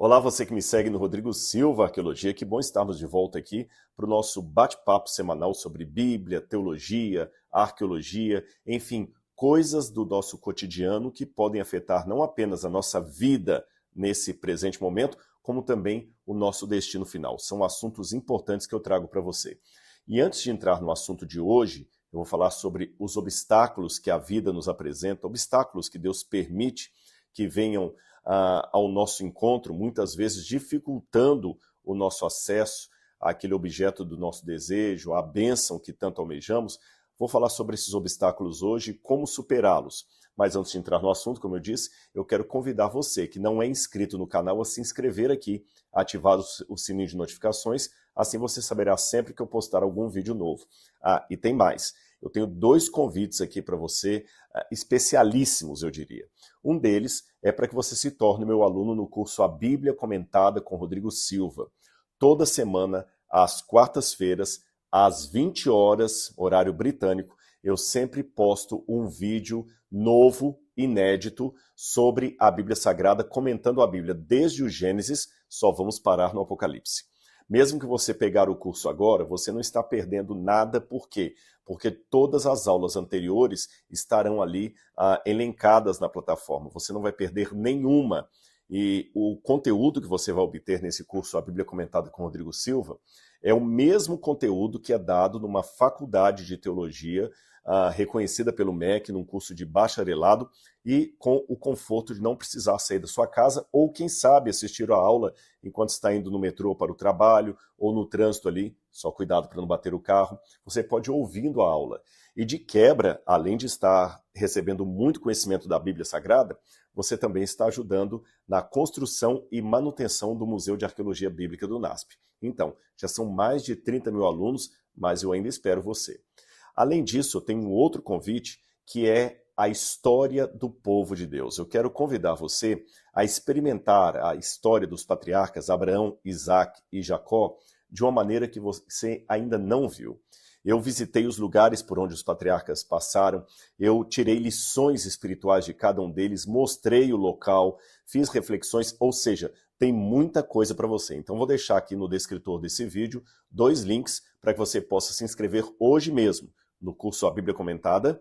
Olá, você que me segue no Rodrigo Silva Arqueologia, que bom estarmos de volta aqui para o nosso bate-papo semanal sobre Bíblia, teologia, arqueologia, enfim, coisas do nosso cotidiano que podem afetar não apenas a nossa vida nesse presente momento, como também o nosso destino final. São assuntos importantes que eu trago para você. E antes de entrar no assunto de hoje, eu vou falar sobre os obstáculos que a vida nos apresenta, obstáculos que Deus permite que venham ao nosso encontro, muitas vezes dificultando o nosso acesso àquele objeto do nosso desejo, à bênção que tanto almejamos. Vou falar sobre esses obstáculos hoje e como superá-los. Mas antes de entrar no assunto, como eu disse, eu quero convidar você que não é inscrito no canal a se inscrever aqui, ativar o sininho de notificações, assim você saberá sempre que eu postar algum vídeo novo. E tem mais. Eu tenho 2 convites aqui para você, especialíssimos, eu diria. Um deles é para que você se torne meu aluno no curso A Bíblia Comentada com Rodrigo Silva. Toda semana, às quartas-feiras, às 20 horas, horário britânico, eu sempre posto um vídeo novo, inédito, sobre a Bíblia Sagrada, comentando a Bíblia desde o Gênesis, só vamos parar no Apocalipse. Mesmo que você pegar o curso agora, você não está perdendo nada, por quê? Porque todas as aulas anteriores estarão ali elencadas na plataforma. Você não vai perder nenhuma. E o conteúdo que você vai obter nesse curso, A Bíblia Comentada com Rodrigo Silva, é o mesmo conteúdo que é dado numa faculdade de teologia reconhecida pelo MEC, num curso de bacharelado, e com o conforto de não precisar sair da sua casa, ou quem sabe assistir a aula enquanto está indo no metrô para o trabalho, ou no trânsito ali, só cuidado para não bater o carro, você pode ir ouvindo a aula. E de quebra, além de estar recebendo muito conhecimento da Bíblia Sagrada, você também está ajudando na construção e manutenção do Museu de Arqueologia Bíblica do NASP. Então, já são mais de 30 mil alunos, mas eu ainda espero você. Além disso, eu tenho um outro convite, que é a história do povo de Deus. Eu quero convidar você a experimentar a história dos patriarcas Abraão, Isaac e Jacó de uma maneira que você ainda não viu. Eu visitei os lugares por onde os patriarcas passaram, eu tirei lições espirituais de cada um deles, mostrei o local, fiz reflexões, ou seja, tem muita coisa para você. Então vou deixar aqui no descritor desse vídeo 2 links para que você possa se inscrever hoje mesmo no curso A Bíblia Comentada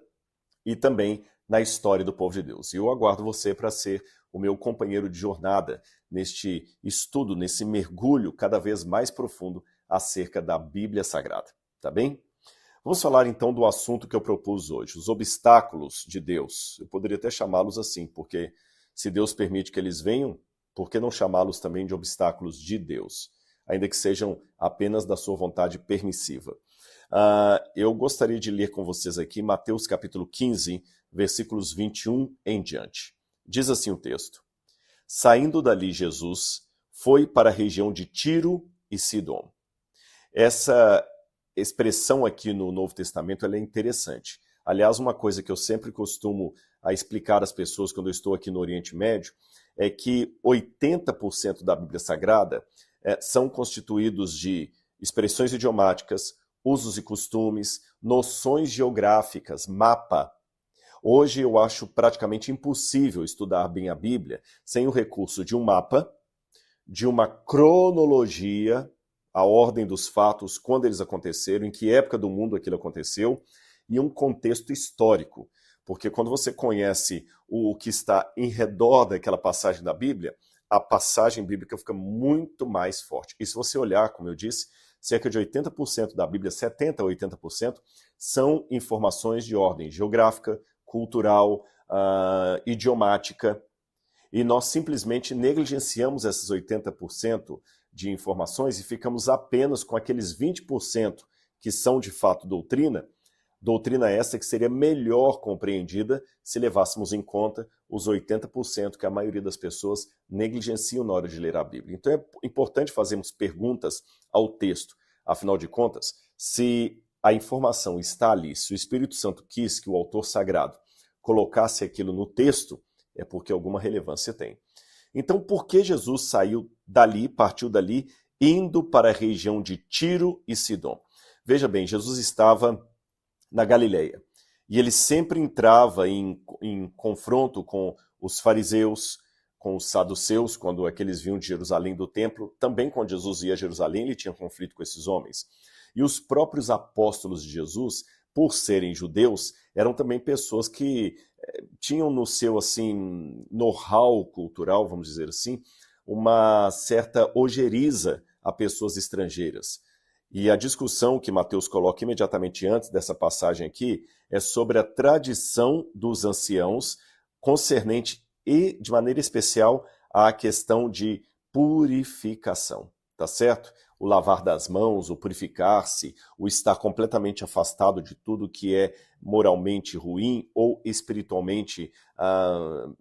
e também na História do Povo de Deus. E eu aguardo você para ser o meu companheiro de jornada neste estudo, nesse mergulho cada vez mais profundo acerca da Bíblia Sagrada. Tá bem? Vamos falar então do assunto que eu propus hoje, os obstáculos de Deus. Eu poderia até chamá-los assim, porque se Deus permite que eles venham, por que não chamá-los também de obstáculos de Deus? Ainda que sejam apenas da sua vontade permissiva. Eu gostaria de ler com vocês aqui Mateus capítulo 15, versículos 21 em diante. Diz assim o texto: Saindo dali Jesus foi para a região de Tiro e Sidom. Essa expressão aqui no Novo Testamento ela é interessante. Aliás, uma coisa que eu sempre costumo explicar às pessoas quando eu estou aqui no Oriente Médio é que 80% da Bíblia Sagrada são constituídos de expressões idiomáticas, usos e costumes, noções geográficas, mapa. Hoje eu acho praticamente impossível estudar bem a Bíblia sem o recurso de um mapa, de uma cronologia, a ordem dos fatos, quando eles aconteceram, em que época do mundo aquilo aconteceu, e um contexto histórico. Porque quando você conhece o que está em redor daquela passagem da Bíblia, a passagem bíblica fica muito mais forte. E se você olhar, como eu disse, cerca de 80% da Bíblia, 70% a 80%, são informações de ordem geográfica, cultural, idiomática, e nós simplesmente negligenciamos esses 80% de informações e ficamos apenas com aqueles 20% que são de fato doutrina essa que seria melhor compreendida se levássemos em conta os 80% que a maioria das pessoas negligenciam na hora de ler a Bíblia. Então é importante fazermos perguntas ao texto. Afinal de contas, se a informação está ali, se o Espírito Santo quis que o autor sagrado colocasse aquilo no texto, é porque alguma relevância tem. Então, por que Jesus saiu dali, partiu dali, indo para a região de Tiro e Sidom? Veja bem, Jesus estava na Galileia. E ele sempre entrava em confronto com os fariseus, com os saduceus, quando aqueles vinham de Jerusalém do templo. Também quando Jesus ia a Jerusalém, ele tinha conflito com esses homens. E os próprios apóstolos de Jesus, por serem judeus, eram também pessoas que tinham no seu assim know-how cultural, vamos dizer assim, uma certa ojeriza a pessoas estrangeiras. E a discussão que Mateus coloca imediatamente antes dessa passagem aqui é sobre a tradição dos anciãos concernente e, de maneira especial, à questão de purificação, tá certo? O lavar das mãos, o purificar-se, o estar completamente afastado de tudo que é moralmente ruim ou espiritualmente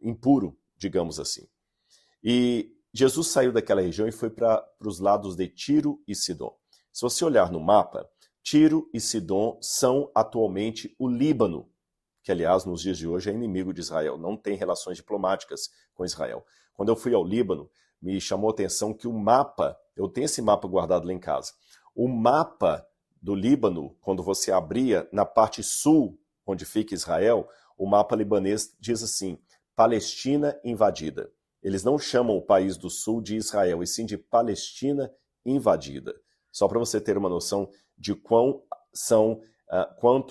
impuro, digamos assim. E Jesus saiu daquela região e foi para os lados de Tiro e Sidom. Se você olhar no mapa, Tiro e Sidom são atualmente o Líbano, que, aliás, nos dias de hoje é inimigo de Israel, não tem relações diplomáticas com Israel. Quando eu fui ao Líbano, me chamou a atenção que o mapa, eu tenho esse mapa guardado lá em casa, o mapa do Líbano, quando você abria na parte sul, onde fica Israel, o mapa libanês diz assim, Palestina invadida. Eles não chamam o país do sul de Israel, e sim de Palestina invadida. Só para você ter uma noção de quanto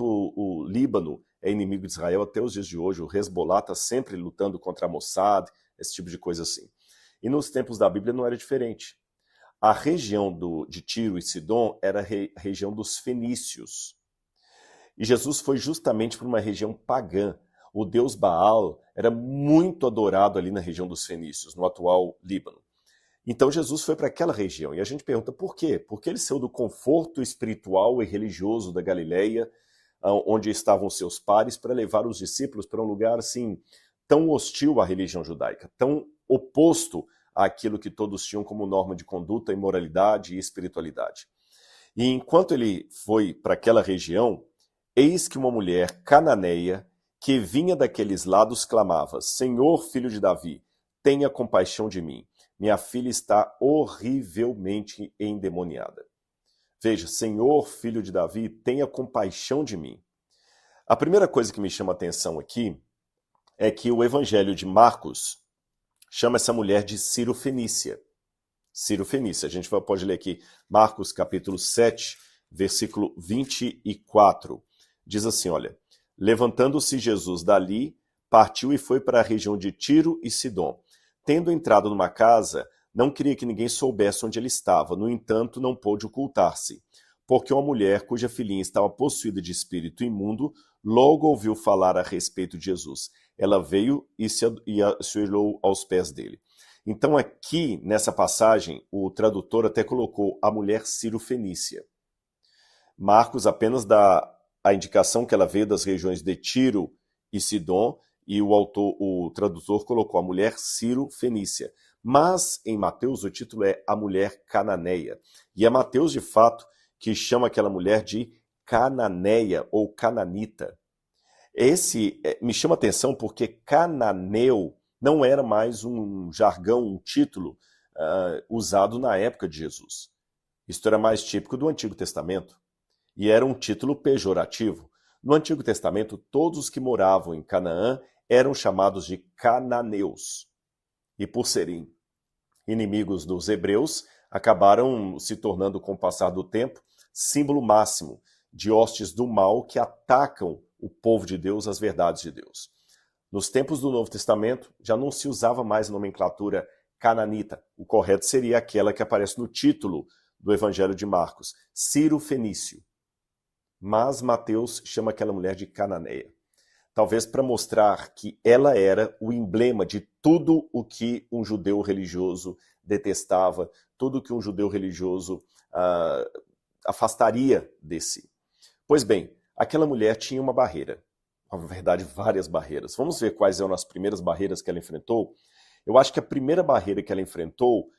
o Líbano é inimigo de Israel até os dias de hoje. O Hezbollah está sempre lutando contra a Mossad, esse tipo de coisa assim. E nos tempos da Bíblia não era diferente. A região de Tiro e Sidom era a região dos fenícios. E Jesus foi justamente para uma região pagã. O deus Baal era muito adorado ali na região dos fenícios, no atual Líbano. Então Jesus foi para aquela região. E a gente pergunta por quê? Porque ele saiu do conforto espiritual e religioso da Galileia, onde estavam seus pares, para levar os discípulos para um lugar assim tão hostil à religião judaica, tão oposto àquilo que todos tinham como norma de conduta, imoralidade e espiritualidade. E enquanto ele foi para aquela região, eis que uma mulher cananeia que vinha daqueles lados clamava, Senhor, filho de Davi, tenha compaixão de mim. Minha filha está horrivelmente endemoniada. Veja, Senhor, filho de Davi, tenha compaixão de mim. A primeira coisa que me chama a atenção aqui é que o Evangelho de Marcos chama essa mulher de Ciro Fenícia. Ciro Fenícia. A gente pode ler aqui Marcos capítulo 7, versículo 24. Diz assim, olha, levantando-se Jesus dali, partiu e foi para a região de Tiro e Sidom. Tendo entrado numa casa, não queria que ninguém soubesse onde ele estava. No entanto, não pôde ocultar-se, porque uma mulher cuja filhinha estava possuída de espírito imundo, logo ouviu falar a respeito de Jesus. Ela veio e se ajoelhou aos pés dele. Então aqui, nessa passagem, o tradutor até colocou a mulher Ciro-Fenícia. Marcos apenas dá a indicação que ela veio das regiões de Tiro e Sidom, e o tradutor colocou a mulher Ciro-Fenícia. Mas em Mateus o título é a mulher cananeia. E é Mateus, de fato, que chama aquela mulher de cananeia ou cananita. Esse me chama atenção porque cananeu não era mais um jargão, um título usado na época de Jesus. Isto era mais típico do Antigo Testamento. E era um título pejorativo. No Antigo Testamento, todos os que moravam em Canaã eram chamados de cananeus. E por serem inimigos dos hebreus, acabaram se tornando, com o passar do tempo, símbolo máximo de hostes do mal que atacam o povo de Deus, as verdades de Deus. Nos tempos do Novo Testamento, já não se usava mais a nomenclatura cananita. O correto seria aquela que aparece no título do Evangelho de Marcos, Ciro Fenício. Mas Mateus chama aquela mulher de cananeia. Talvez para mostrar que ela era o emblema de tudo o que um judeu religioso detestava, tudo o que um judeu religioso afastaria de si. Pois bem, aquela mulher tinha uma barreira, na verdade várias barreiras. Vamos ver quais eram as primeiras barreiras que ela enfrentou? Eu acho que a primeira barreira que ela enfrentou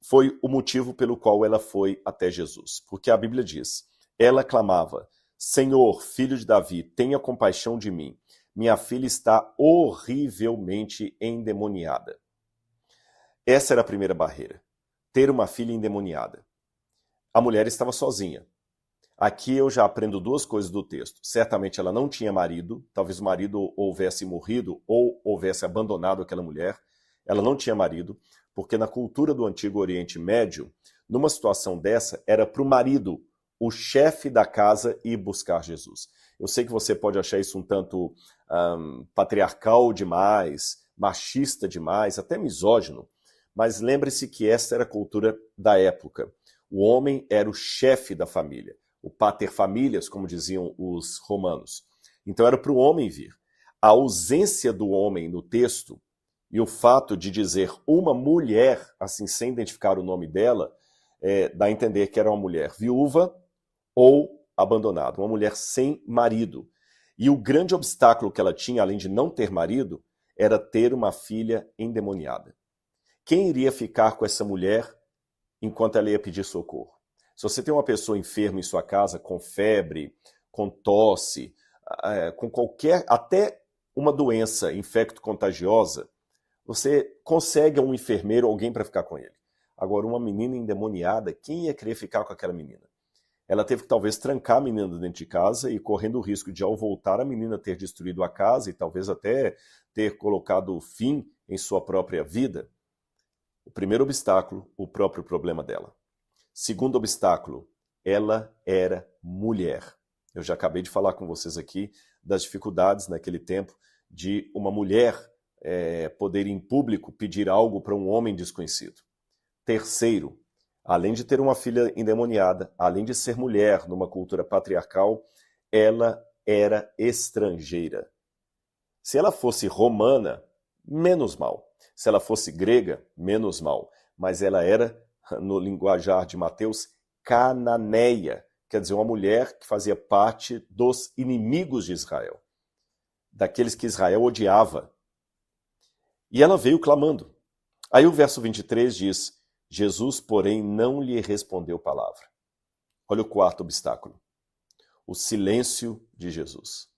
foi o motivo pelo qual ela foi até Jesus. Porque a Bíblia diz, ela clamava, Senhor, filho de Davi, tenha compaixão de mim. Minha filha está horrivelmente endemoniada. Essa era a primeira barreira, ter uma filha endemoniada. A mulher estava sozinha. Aqui eu já aprendo duas coisas do texto. Certamente ela não tinha marido, talvez o marido houvesse morrido ou houvesse abandonado aquela mulher. ela não tinha marido, porque na cultura do Antigo Oriente Médio, numa situação dessa, era para o marido, o chefe da casa, ir buscar Jesus. Eu sei que você pode achar isso um tanto patriarcal demais, machista demais, até misógino, mas lembre-se que essa era a cultura da época. O homem era o chefe da família, o pater familias, como diziam os romanos. Então era para o homem vir. A ausência do homem no texto e o fato de dizer uma mulher, assim, sem identificar o nome dela, dá a entender que era uma mulher viúva ou abandonada, uma mulher sem marido. E o grande obstáculo que ela tinha, além de não ter marido, era ter uma filha endemoniada. Quem iria ficar com essa mulher enquanto ela ia pedir socorro? Se você tem uma pessoa enferma em sua casa, com febre, com tosse, com qualquer, até uma doença infecto-contagiosa, você consegue um enfermeiro, alguém para ficar com ele. Agora, uma menina endemoniada, quem ia querer ficar com aquela menina? Ela teve que talvez trancar a menina dentro de casa e correndo o risco de, ao voltar, a menina ter destruído a casa e talvez até ter colocado fim em sua própria vida. O primeiro obstáculo, o próprio problema dela. Segundo obstáculo, ela era mulher. Eu já acabei de falar com vocês aqui das dificuldades naquele tempo de uma mulher poder em público pedir algo para um homem desconhecido. Terceiro, além de ter uma filha endemoniada, além de ser mulher numa cultura patriarcal, ela era estrangeira. Se ela fosse romana, menos mal. Se ela fosse grega, menos mal. Mas ela era, no linguajar de Mateus, cananeia. Quer dizer, uma mulher que fazia parte dos inimigos de Israel. Daqueles que Israel odiava. E ela veio clamando. Aí o verso 23 diz, Jesus, porém, não lhe respondeu palavra. Olha o quarto obstáculo. O silêncio de Jesus.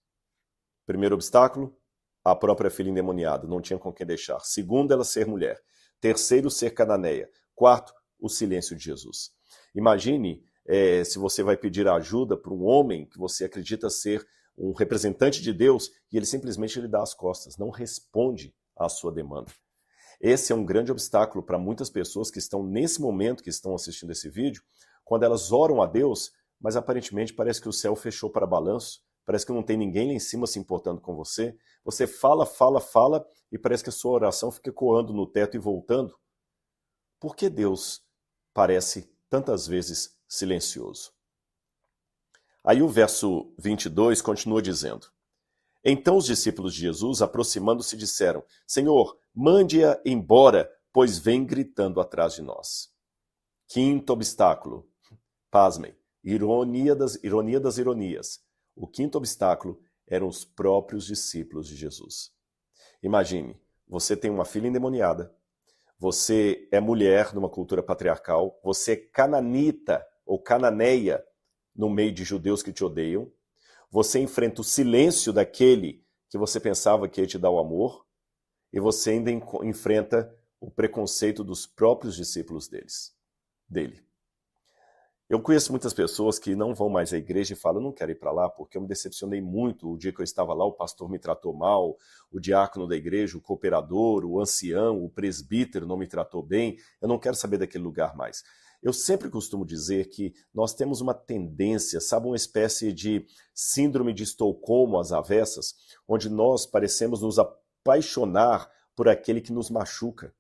Primeiro obstáculo, a própria filha endemoniada, não tinha com quem deixar. Segundo, ela ser mulher. Terceiro, ser cananeia. Quarto, o silêncio de Jesus. Imagine se você vai pedir ajuda para um homem que você acredita ser um representante de Deus e ele simplesmente lhe dá as costas, não responde à sua demanda. Esse é um grande obstáculo para muitas pessoas que estão nesse momento, que estão assistindo esse vídeo, quando elas oram a Deus, mas aparentemente parece que o céu fechou para balanço, parece que não tem ninguém lá em cima se importando com você. Você fala, fala, fala e parece que a sua oração fica ecoando no teto e voltando. Por que Deus parece tantas vezes silencioso? Aí o verso 22 continua dizendo, então os discípulos de Jesus, aproximando-se, disseram, Senhor, mande-a embora, pois vem gritando atrás de nós. Quinto obstáculo, pasmem, ironia das ironias. O quinto obstáculo eram os próprios discípulos de Jesus. Imagine, você tem uma filha endemoniada, você é mulher numa cultura patriarcal, você é cananita ou cananeia no meio de judeus que te odeiam, você enfrenta o silêncio daquele que você pensava que ia te dar o amor, e você ainda enfrenta o preconceito dos próprios discípulos dele. Eu conheço muitas pessoas que não vão mais à igreja e falam, eu não quero ir para lá porque eu me decepcionei muito. O dia que eu estava lá, o pastor me tratou mal, o diácono da igreja, o cooperador, o ancião, o presbítero não me tratou bem, eu não quero saber daquele lugar mais. Eu sempre costumo dizer que nós temos uma tendência, sabe, uma espécie de síndrome de Estocolmo às avessas, onde nós parecemos nos apaixonar por aquele que nos machuca.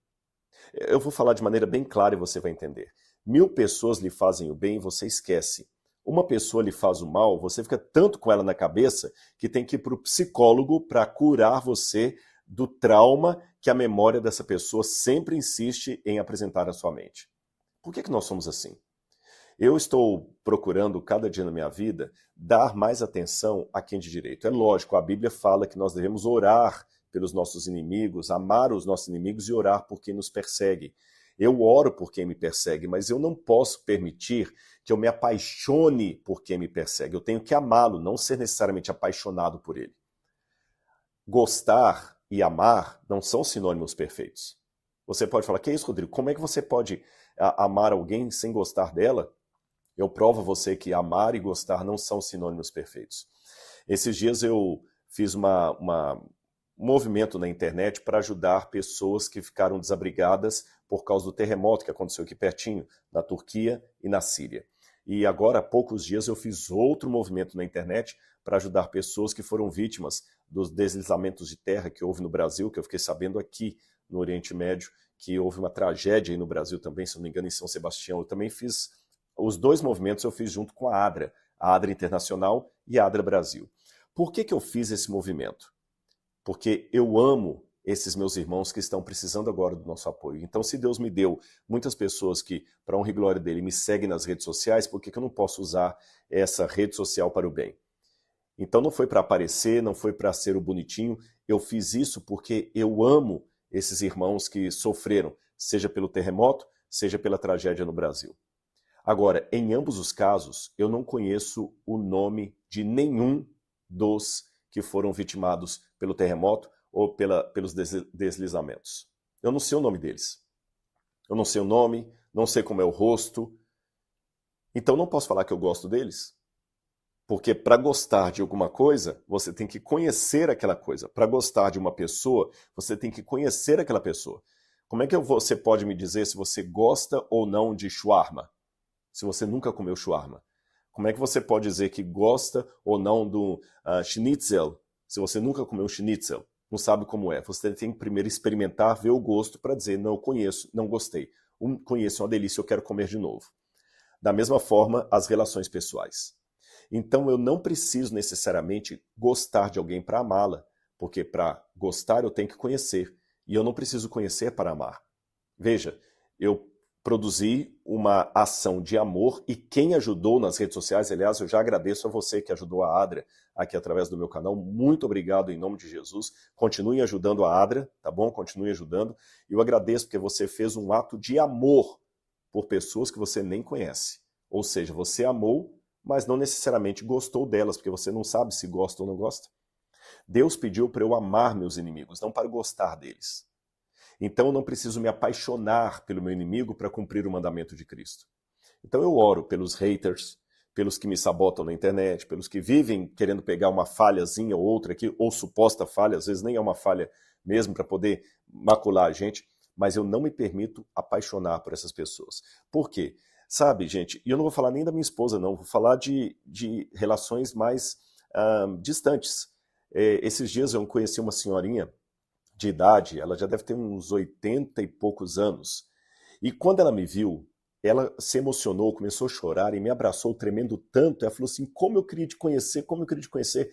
Eu vou falar de maneira bem clara e você vai entender. 1000 pessoas lhe fazem o bem, você esquece. Uma pessoa lhe faz o mal, você fica tanto com ela na cabeça que tem que ir para o psicólogo para curar você do trauma que a memória dessa pessoa sempre insiste em apresentar à sua mente. Por que nós somos assim? Eu estou procurando, cada dia na minha vida, dar mais atenção a quem de direito. É lógico, a Bíblia fala que nós devemos orar pelos nossos inimigos, amar os nossos inimigos e orar por quem nos persegue. Eu oro por quem me persegue, mas eu não posso permitir que eu me apaixone por quem me persegue. Eu tenho que amá-lo, não ser necessariamente apaixonado por ele. Gostar e amar não são sinônimos perfeitos. Você pode falar, que é isso, Rodrigo? Como é que você pode amar alguém sem gostar dela? Eu provo a você que amar e gostar não são sinônimos perfeitos. Esses dias eu fiz uma movimento na internet para ajudar pessoas que ficaram desabrigadas por causa do terremoto que aconteceu aqui pertinho, na Turquia e na Síria. E agora, há poucos dias, eu fiz outro movimento na internet para ajudar pessoas que foram vítimas dos deslizamentos de terra que houve no Brasil, que eu fiquei sabendo aqui no Oriente Médio, que houve uma tragédia aí no Brasil também, se não me engano, em São Sebastião. Eu também fiz, os dois movimentos eu fiz junto com a ADRA Internacional e a ADRA Brasil. Por que eu fiz esse movimento? Porque eu amo esses meus irmãos que estão precisando agora do nosso apoio. Então, se Deus me deu muitas pessoas que, para honra e glória dele, me seguem nas redes sociais, por que eu não posso usar essa rede social para o bem? Então, não foi para aparecer, não foi para ser o bonitinho, eu fiz isso porque eu amo esses irmãos que sofreram, seja pelo terremoto, seja pela tragédia no Brasil. Agora, em ambos os casos, eu não conheço o nome de nenhum dos que foram vitimados pelo terremoto ou pelos deslizamentos. Eu não sei o nome deles. Eu não sei o nome, não sei como é o rosto. Então não posso falar que eu gosto deles. Porque para gostar de alguma coisa, você tem que conhecer aquela coisa. Para gostar de uma pessoa, você tem que conhecer aquela pessoa. Como é que você pode me dizer se você gosta ou não de shawarma? Se você nunca comeu shawarma. Como é que você pode dizer que gosta ou não do schnitzel, se você nunca comeu schnitzel? Não sabe como é. Você tem que primeiro experimentar, ver o gosto para dizer, não, eu conheço, não gostei. Conheço, é uma delícia, eu quero comer de novo. Da mesma forma, as relações pessoais. Então eu não preciso necessariamente gostar de alguém para amá-la, porque para gostar eu tenho que conhecer, e eu não preciso conhecer para amar. Veja, eu produzi uma ação de amor e quem ajudou nas redes sociais, aliás, eu já agradeço a você que ajudou a ADRA aqui através do meu canal, muito obrigado em nome de Jesus, continue ajudando a ADRA, tá bom? Continue ajudando, e eu agradeço porque você fez um ato de amor por pessoas que você nem conhece, ou seja, você amou, mas não necessariamente gostou delas, porque você não sabe se gosta ou não gosta. Deus pediu para eu amar meus inimigos, não para gostar deles. Então eu não preciso me apaixonar pelo meu inimigo para cumprir o mandamento de Cristo. Então eu oro pelos haters, pelos que me sabotam na internet, pelos que vivem querendo pegar uma falhazinha ou outra aqui, ou suposta falha, às vezes nem é uma falha mesmo para poder macular a gente, mas eu não me permito apaixonar por essas pessoas. Por quê? Sabe, gente, e eu não vou falar nem da minha esposa, não, vou falar de relações mais distantes. Esses dias eu conheci uma senhorinha de idade, ela já deve ter uns 80 e poucos anos, e quando ela me viu, ela se emocionou, começou a chorar e me abraçou tremendo tanto, ela falou assim, como eu queria te conhecer, como eu queria te conhecer.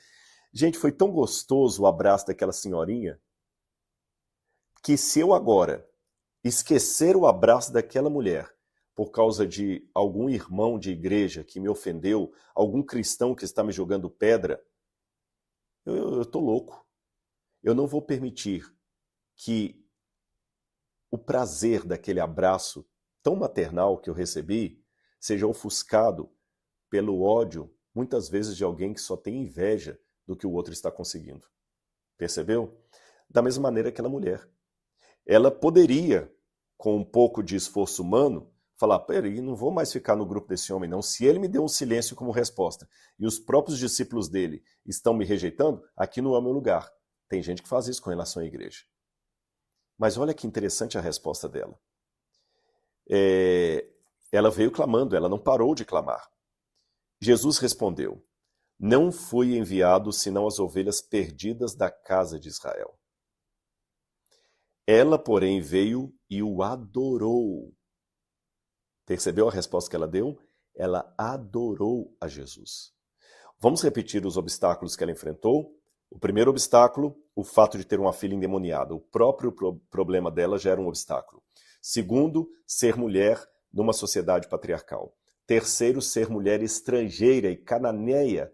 Gente, foi tão gostoso o abraço daquela senhorinha, que se eu agora esquecer o abraço daquela mulher, por causa de algum irmão de igreja que me ofendeu, algum cristão que está me jogando pedra, eu tô louco. Eu não vou permitir que o prazer daquele abraço tão maternal que eu recebi seja ofuscado pelo ódio, muitas vezes de alguém que só tem inveja do que o outro está conseguindo. Percebeu? Da mesma maneira aquela mulher. Ela poderia, com um pouco de esforço humano, falar, peraí, não vou mais ficar no grupo desse homem não. Se ele me deu um silêncio como resposta e os próprios discípulos dele estão me rejeitando, aqui não é o meu lugar. Tem gente que faz isso com relação à igreja. Mas olha que interessante a resposta dela. Ela veio clamando, ela não parou de clamar. Jesus respondeu, não fui enviado senão as ovelhas perdidas da casa de Israel. Ela, porém, veio e o adorou. Percebeu a resposta que ela deu? Ela adorou a Jesus. Vamos repetir os obstáculos que ela enfrentou? O primeiro obstáculo, o fato de ter uma filha endemoniada. O próprio problema dela já era um obstáculo. Segundo, ser mulher numa sociedade patriarcal. Terceiro, ser mulher estrangeira e cananeia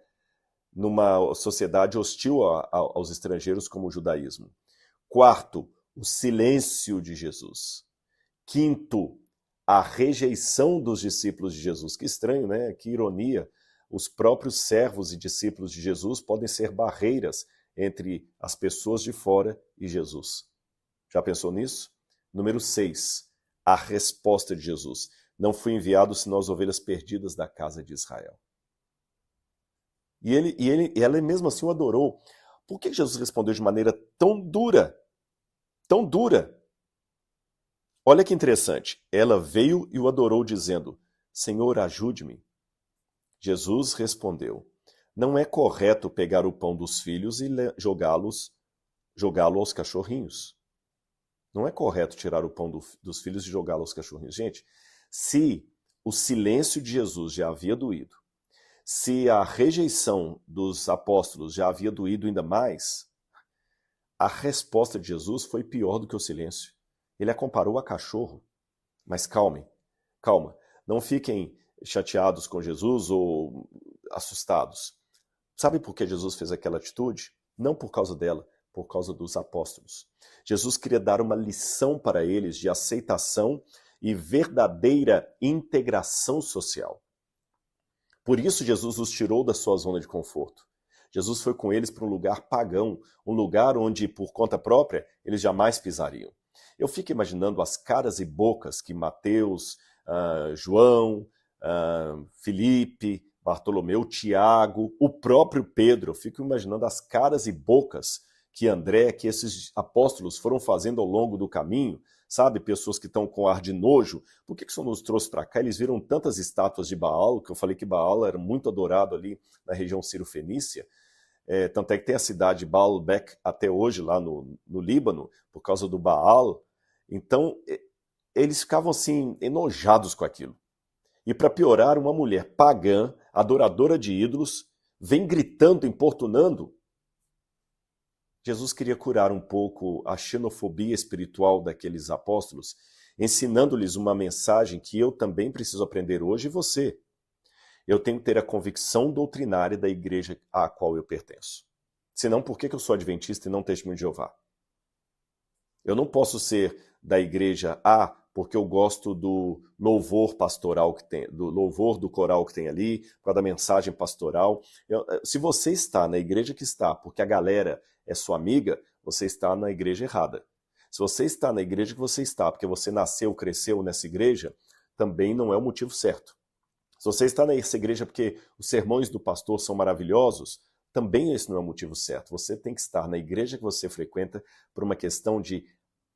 numa sociedade hostil aos estrangeiros como o judaísmo. Quarto, o silêncio de Jesus. Quinto, a rejeição dos discípulos de Jesus. Que estranho, né? Que ironia. Os próprios servos e discípulos de Jesus podem ser barreiras entre as pessoas de fora e Jesus. Já pensou nisso? Número 6, a resposta de Jesus. Não fui enviado senão as ovelhas perdidas da casa de Israel. E ela mesmo assim o adorou. Por que Jesus respondeu de maneira tão dura? Tão dura. Olha que interessante. Ela veio e o adorou, dizendo: Senhor, ajude-me. Jesus respondeu: Não é correto pegar o pão dos filhos e jogá-lo aos cachorrinhos. Não é correto tirar o pão dos filhos e jogá-lo aos cachorrinhos. Gente, se o silêncio de Jesus já havia doído, se a rejeição dos apóstolos já havia doído ainda mais, a resposta de Jesus foi pior do que o silêncio. Ele a comparou a cachorro. Mas calma. Não fiquem chateados com Jesus ou assustados. Sabe por que Jesus fez aquela atitude? Não por causa dela, por causa dos apóstolos. Jesus queria dar uma lição para eles de aceitação e verdadeira integração social. Por isso Jesus os tirou da sua zona de conforto. Jesus foi com eles para um lugar pagão, um lugar onde, por conta própria, eles jamais pisariam. Eu fico imaginando as caras e bocas que Mateus, João, Felipe, Bartolomeu, Tiago, o próprio Pedro, eu fico imaginando as caras e bocas que André, que esses apóstolos foram fazendo ao longo do caminho, sabe? Pessoas que estão com ar de nojo. Por que o Senhor nos trouxe para cá? Eles viram tantas estátuas de Baal, que eu falei que Baal era muito adorado ali na região Ciro-Fenícia. Tanto é que tem a cidade de Baalbek até hoje lá no Líbano, por causa do Baal. Então, eles ficavam assim, enojados com aquilo. E para piorar, uma mulher pagã, adoradora de ídolos, vem gritando, importunando. Jesus queria curar um pouco a xenofobia espiritual daqueles apóstolos, ensinando-lhes uma mensagem que eu também preciso aprender hoje e você. Eu tenho que ter a convicção doutrinária da igreja à qual eu pertenço. Senão, por que eu sou adventista e não testemunho de Jeová? Eu não posso ser da igreja A porque eu gosto do louvor pastoral que tem, do louvor do coral que tem ali, por causa da mensagem pastoral. Se você está na igreja que está porque a galera é sua amiga, você está na igreja errada. Se você está na igreja que você está porque você nasceu, cresceu nessa igreja, também não é o motivo certo. Se você está nessa igreja porque os sermões do pastor são maravilhosos, também esse não é o motivo certo. Você tem que estar na igreja que você frequenta por uma questão de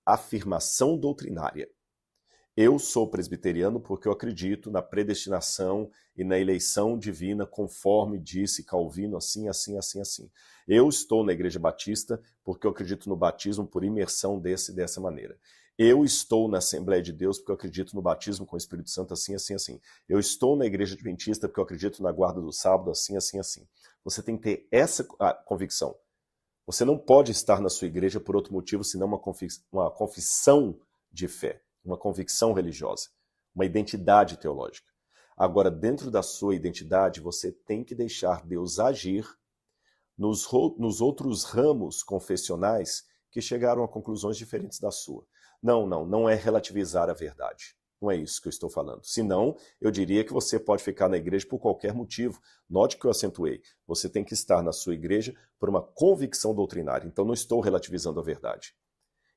afirmação doutrinária. Eu sou presbiteriano porque eu acredito na predestinação e na eleição divina conforme disse Calvino, assim. Eu estou na igreja batista porque eu acredito no batismo por imersão dessa maneira. Eu estou na Assembleia de Deus porque eu acredito no batismo com o Espírito Santo, assim. Eu estou na igreja adventista porque eu acredito na guarda do sábado, assim. Você tem que ter essa convicção. Você não pode estar na sua igreja por outro motivo senão uma confissão de fé, uma convicção religiosa, uma identidade teológica. Agora, dentro da sua identidade, você tem que deixar Deus agir nos outros ramos confessionais que chegaram a conclusões diferentes da sua. Não é relativizar a verdade. Não é isso que eu estou falando. Senão, eu diria que você pode ficar na igreja por qualquer motivo. Note que eu acentuei. Você tem que estar na sua igreja por uma convicção doutrinária. Então, não estou relativizando a verdade.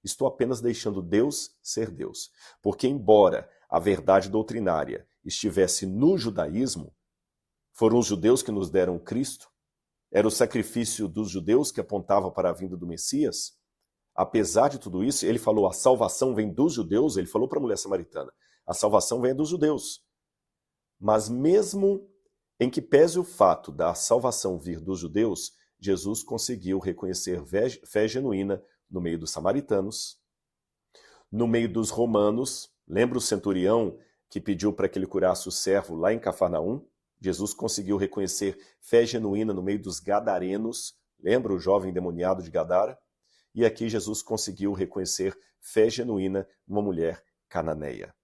Estou apenas deixando Deus ser Deus. Porque, embora a verdade doutrinária estivesse no judaísmo, foram os judeus que nos deram Cristo, era o sacrifício dos judeus que apontava para a vinda do Messias. Apesar de tudo isso, ele falou, a salvação vem dos judeus, ele falou para a mulher samaritana, a salvação vem dos judeus. Mas mesmo em que pese o fato da salvação vir dos judeus, Jesus conseguiu reconhecer fé genuína no meio dos samaritanos, no meio dos romanos. Lembra o centurião que pediu para que ele curasse o servo lá em Cafarnaum? Jesus conseguiu reconhecer fé genuína no meio dos gadarenos. Lembra o jovem endemoniado de Gadara? E aqui Jesus conseguiu reconhecer fé genuína numa mulher cananeia.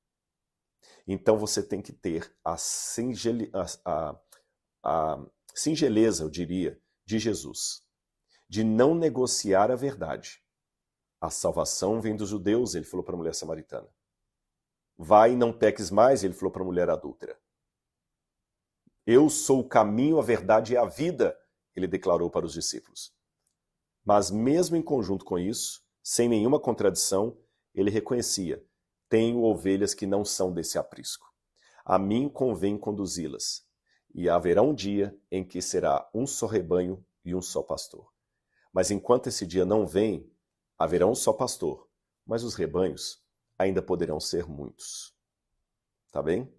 Então você tem que ter a singeleza, eu diria, de Jesus, de não negociar a verdade. A salvação vem dos judeus, ele falou para a mulher samaritana. Vai e não peques mais, ele falou para a mulher adúltera. Eu sou o caminho, a verdade e a vida, ele declarou para os discípulos. Mas mesmo em conjunto com isso, sem nenhuma contradição, ele reconhecia, tenho ovelhas que não são desse aprisco. A mim convém conduzi-las, e haverá um dia em que será um só rebanho e um só pastor. Mas enquanto esse dia não vem, haverá um só pastor, mas os rebanhos ainda poderão ser muitos. Tá bem?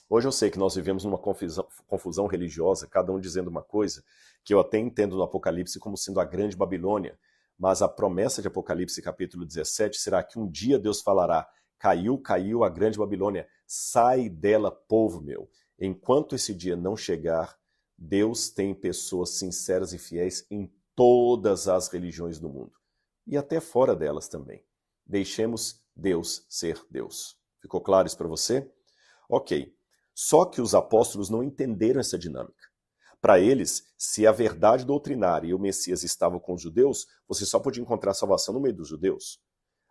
Hoje eu sei que nós vivemos numa confusão religiosa, cada um dizendo uma coisa, que eu até entendo no Apocalipse como sendo a grande Babilônia, mas a promessa de Apocalipse capítulo 17 será que um dia Deus falará: caiu a grande Babilônia, sai dela, povo meu. Enquanto esse dia não chegar, Deus tem pessoas sinceras e fiéis em todas as religiões do mundo, e até fora delas também. Deixemos Deus ser Deus. Ficou claro isso para você? Ok. Só que os apóstolos não entenderam essa dinâmica. Para eles, se a verdade doutrinária e o Messias estavam com os judeus, você só podia encontrar salvação no meio dos judeus.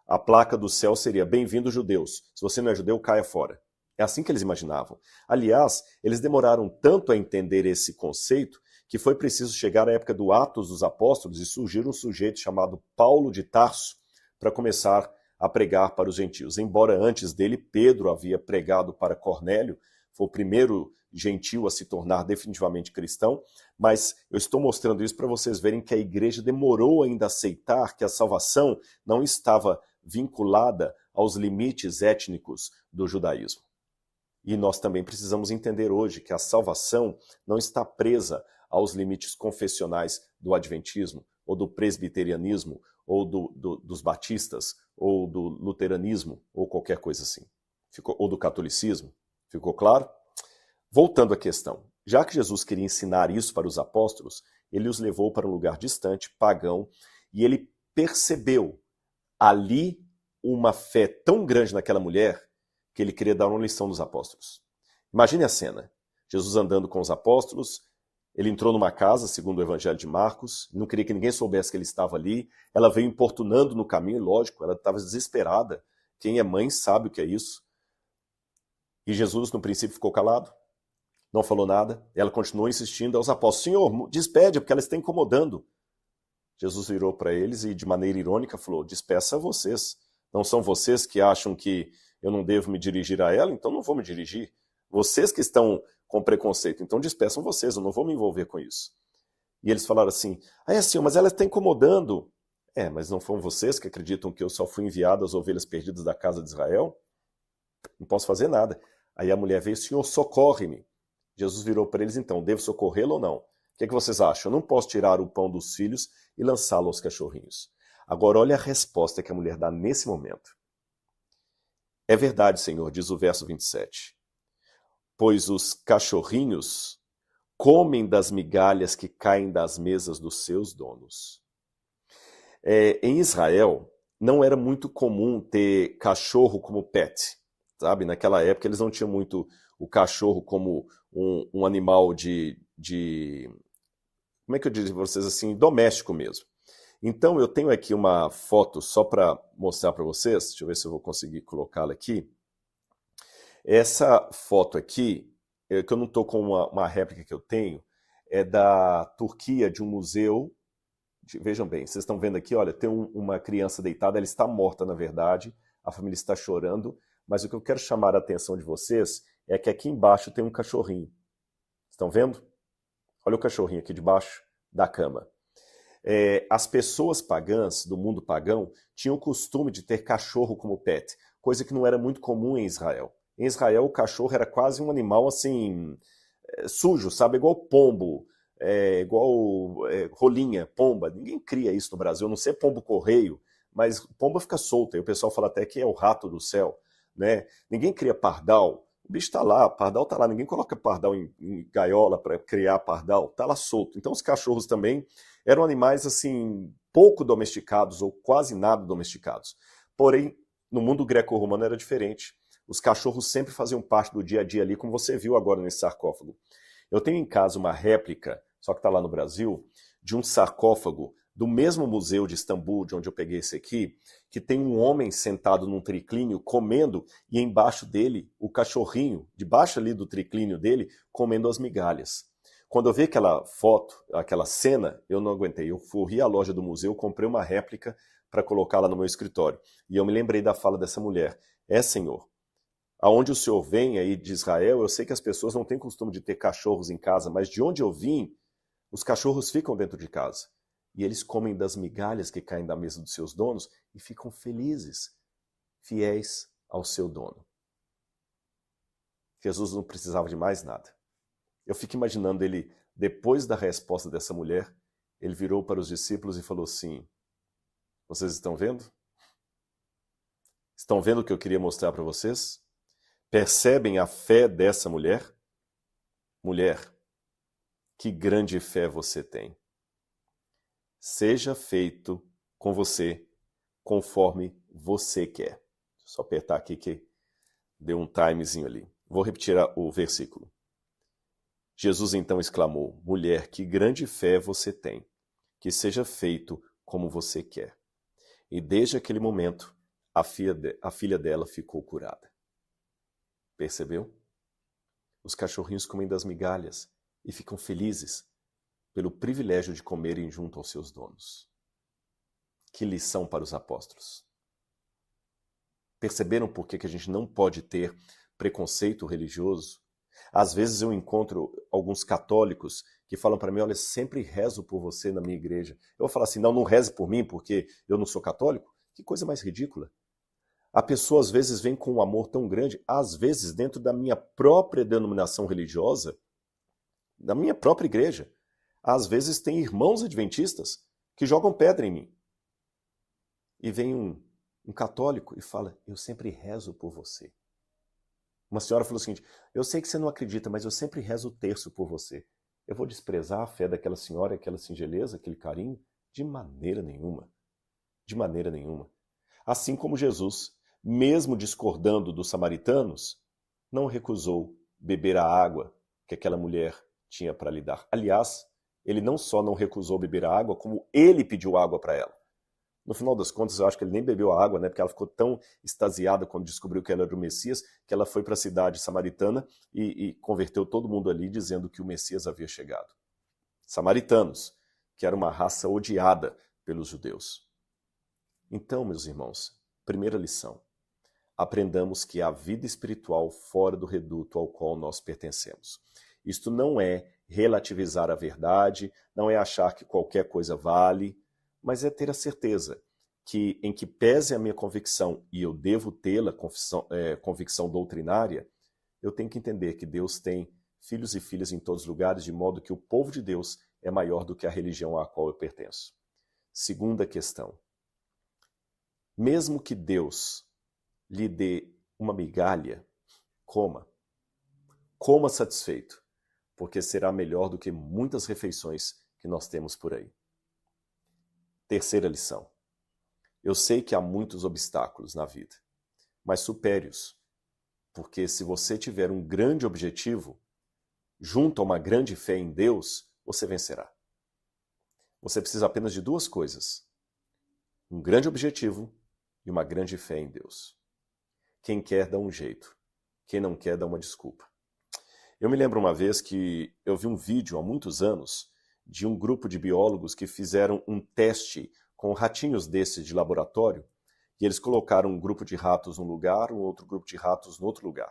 A placa do céu seria: bem-vindo, judeus. Se você não é judeu, caia fora. É assim que eles imaginavam. Aliás, eles demoraram tanto a entender esse conceito que foi preciso chegar à época do Atos dos Apóstolos e surgir um sujeito chamado Paulo de Tarso para começar a pregar para os gentios. Embora antes dele, Pedro havia pregado para Cornélio, foi o primeiro gentil a se tornar definitivamente cristão, mas eu estou mostrando isso para vocês verem que a igreja demorou ainda a aceitar que a salvação não estava vinculada aos limites étnicos do judaísmo. E nós também precisamos entender hoje que a salvação não está presa aos limites confessionais do adventismo, ou do presbiterianismo, ou dos batistas, ou do luteranismo, ou qualquer coisa assim. Ou do catolicismo. Ficou claro? Voltando à questão, já que Jesus queria ensinar isso para os apóstolos, ele os levou para um lugar distante, pagão, e ele percebeu ali uma fé tão grande naquela mulher que ele queria dar uma lição dos apóstolos. Imagine a cena, Jesus andando com os apóstolos, ele entrou numa casa, segundo o Evangelho de Marcos, não queria que ninguém soubesse que ele estava ali, ela veio importunando no caminho, lógico, ela estava desesperada, quem é mãe sabe o que é isso. E Jesus, no princípio, ficou calado, não falou nada. Ela continuou insistindo aos apóstolos: Senhor, despede, porque ela está incomodando. Jesus virou para eles e, de maneira irônica, falou: despeça vocês. Não são vocês que acham que eu não devo me dirigir a ela? Então não vou me dirigir. Vocês que estão com preconceito, então despeçam vocês, eu não vou me envolver com isso. E eles falaram assim: Senhor, mas ela está incomodando. Mas não foram vocês que acreditam que eu só fui enviado às ovelhas perdidas da casa de Israel? Não posso fazer nada. Aí a mulher veio: Senhor, socorre-me. Jesus virou para eles: então, devo socorrê-lo ou não? O que vocês acham? Eu não posso tirar o pão dos filhos e lançá-lo aos cachorrinhos. Agora, olha a resposta que a mulher dá nesse momento. É verdade, Senhor, diz o verso 27. Pois os cachorrinhos comem das migalhas que caem das mesas dos seus donos. Em Israel, não era muito comum ter cachorro como pet, sabe? Naquela época, eles não tinham muito o cachorro como um animal como é que eu diria para vocês assim, doméstico mesmo. Então eu tenho aqui uma foto só para mostrar para vocês, deixa eu ver se eu vou conseguir colocá-la aqui. Essa foto aqui, que eu não estou com uma réplica que eu tenho, é da Turquia, de um museu. Vejam bem, vocês estão vendo aqui, olha, tem uma criança deitada, ela está morta na verdade, a família está chorando, mas o que eu quero chamar a atenção de vocês é que aqui embaixo tem um cachorrinho. Estão vendo? Olha o cachorrinho aqui debaixo da cama. As pessoas pagãs, do mundo pagão, tinham o costume de ter cachorro como pet, coisa que não era muito comum em Israel. Em Israel, o cachorro era quase um animal assim, sujo, sabe? Igual pombo, igual rolinha, pomba. Ninguém cria isso no Brasil, a não ser pombo-correio, mas pomba fica solta, e o pessoal fala até que é o rato do céu, né? Ninguém cria pardal. O bicho está lá, pardal está lá, ninguém coloca pardal em gaiola para criar pardal, está lá solto. Então os cachorros também eram animais assim pouco domesticados ou quase nada domesticados. Porém, no mundo greco-romano era diferente. Os cachorros sempre faziam parte do dia a dia ali, como você viu agora nesse sarcófago. Eu tenho em casa uma réplica, só que está lá no Brasil, de um sarcófago do mesmo museu de Istambul, de onde eu peguei esse aqui, que tem um homem sentado num triclínio comendo e embaixo dele o cachorrinho, debaixo ali do triclínio dele, comendo as migalhas. Quando eu vi aquela foto, aquela cena, eu não aguentei. Eu fui à loja do museu, comprei uma réplica para colocá-la no meu escritório. E eu me lembrei da fala dessa mulher. Senhor, aonde o Senhor vem aí de Israel, eu sei que as pessoas não têm costume de ter cachorros em casa, mas de onde eu vim, os cachorros ficam dentro de casa. e eles comem das migalhas que caem da mesa dos seus donos e ficam felizes, fiéis ao seu dono. Jesus não precisava de mais nada. Eu fico imaginando ele, depois da resposta dessa mulher, ele virou para os discípulos e falou assim: vocês estão vendo? Estão vendo o que eu queria mostrar para vocês? Percebem a fé dessa mulher? Mulher, que grande fé você tem. Seja feito com você conforme você quer. Deixa eu só apertar aqui que deu um timezinho ali. Vou repetir o versículo. Jesus então exclamou: mulher, que grande fé você tem. Que seja feito como você quer. E desde aquele momento, a filha dela ficou curada. Percebeu? Os cachorrinhos comem das migalhas e ficam felizes pelo privilégio de comerem junto aos seus donos. Que lição para os apóstolos. Perceberam por que a gente não pode ter preconceito religioso? Às vezes eu encontro alguns católicos que falam para mim: olha, sempre rezo por você na minha igreja. Eu vou falar assim: não reze por mim porque eu não sou católico? Que coisa mais ridícula. A pessoa às vezes vem com um amor tão grande, às vezes dentro da minha própria denominação religiosa, da minha própria igreja. Às vezes tem irmãos adventistas que jogam pedra em mim. E vem um católico e fala: eu sempre rezo por você. Uma senhora falou o seguinte: eu sei que você não acredita, mas eu sempre rezo o terço por você. Eu vou desprezar a fé daquela senhora, aquela singeleza, aquele carinho? De maneira nenhuma. De maneira nenhuma. Assim como Jesus, mesmo discordando dos samaritanos, não recusou beber a água que aquela mulher tinha para lhe dar. Aliás, ele não só não recusou beber a água, como ele pediu água para ela. No final das contas, eu acho que ele nem bebeu a água, né? Porque ela ficou tão extasiada quando descobriu que ela era o Messias, que ela foi para a cidade samaritana e converteu todo mundo ali, dizendo que o Messias havia chegado. Samaritanos, que era uma raça odiada pelos judeus. Então, meus irmãos, primeira lição: aprendamos que há vida espiritual fora do reduto ao qual nós pertencemos. Isto não é relativizar a verdade, não é achar que qualquer coisa vale, mas é ter a certeza que, em que pese a minha convicção, e eu devo tê-la, convicção doutrinária, eu tenho que entender que Deus tem filhos e filhas em todos os lugares, de modo que o povo de Deus é maior do que a religião à qual eu pertenço. Segunda questão: mesmo que Deus lhe dê uma migalha, coma satisfeito, porque será melhor do que muitas refeições que nós temos por aí. Terceira lição: eu sei que há muitos obstáculos na vida, mas supere-os, porque se você tiver um grande objetivo, junto a uma grande fé em Deus, você vencerá. Você precisa apenas de duas coisas: um grande objetivo e uma grande fé em Deus. Quem quer dá um jeito, quem não quer dá uma desculpa. Eu me lembro uma vez que eu vi um vídeo há muitos anos de um grupo de biólogos que fizeram um teste com ratinhos desses de laboratório, e eles colocaram um grupo de ratos num lugar, um outro grupo de ratos no outro lugar.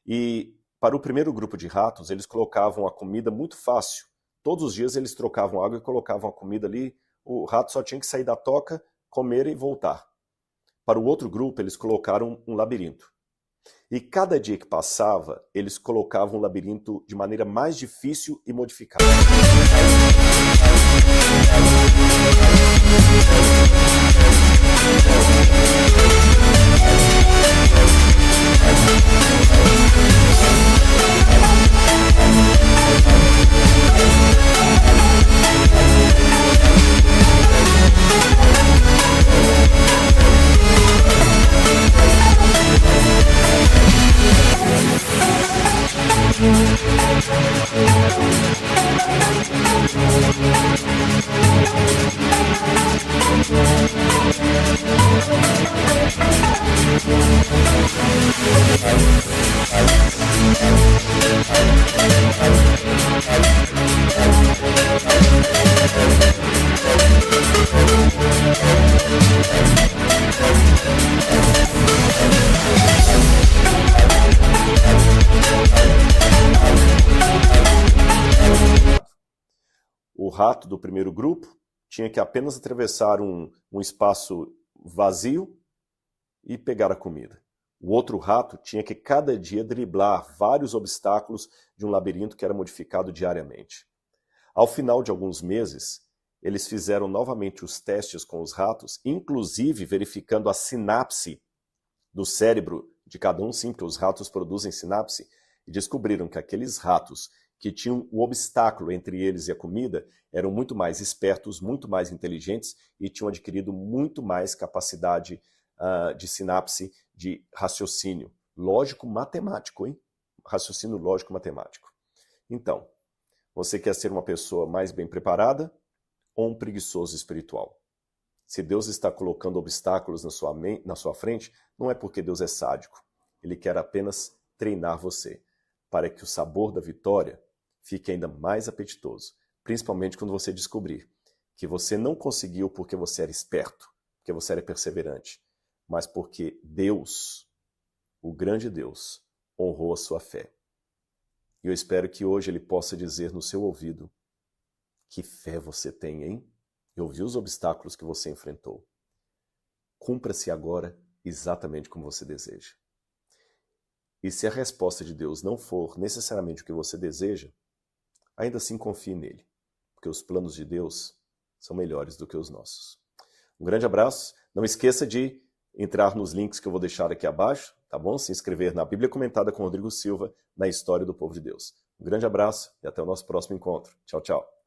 E para o primeiro grupo de ratos, eles colocavam a comida muito fácil. Todos os dias eles trocavam água e colocavam a comida ali, o rato só tinha que sair da toca, comer e voltar. Para o outro grupo, eles colocaram um labirinto. E cada dia que passava, eles colocavam o labirinto de maneira mais difícil e modificada. O rato do primeiro grupo tinha que apenas atravessar um espaço vazio e pegar a comida. O outro rato tinha que cada dia driblar vários obstáculos de um labirinto que era modificado diariamente. Ao final de alguns meses, eles fizeram novamente os testes com os ratos, inclusive verificando a sinapse do cérebro de cada um, sim, porque os ratos produzem sinapse, e descobriram que aqueles ratos que tinham o obstáculo entre eles e a comida eram muito mais espertos, muito mais inteligentes e tinham adquirido muito mais capacidade de sinapse, de raciocínio lógico-matemático, hein? Raciocínio lógico-matemático. Então, você quer ser uma pessoa mais bem preparada ou um preguiçoso espiritual? Se Deus está colocando obstáculos na sua frente, não é porque Deus é sádico. Ele quer apenas treinar você, para que o sabor da vitória fique ainda mais apetitoso, principalmente quando você descobrir que você não conseguiu porque você era esperto, porque você era perseverante, mas porque Deus, o grande Deus, honrou a sua fé. E eu espero que hoje Ele possa dizer no seu ouvido: que fé você tem, hein? Eu vi os obstáculos que você enfrentou. Cumpra-se agora exatamente como você deseja. E se a resposta de Deus não for necessariamente o que você deseja, ainda assim confie nele, porque os planos de Deus são melhores do que os nossos. Um grande abraço. Não esqueça de entrar nos links que eu vou deixar aqui abaixo, tá bom? Se inscrever na Bíblia Comentada com Rodrigo Silva, na História do Povo de Deus. Um grande abraço e até o nosso próximo encontro. Tchau, tchau.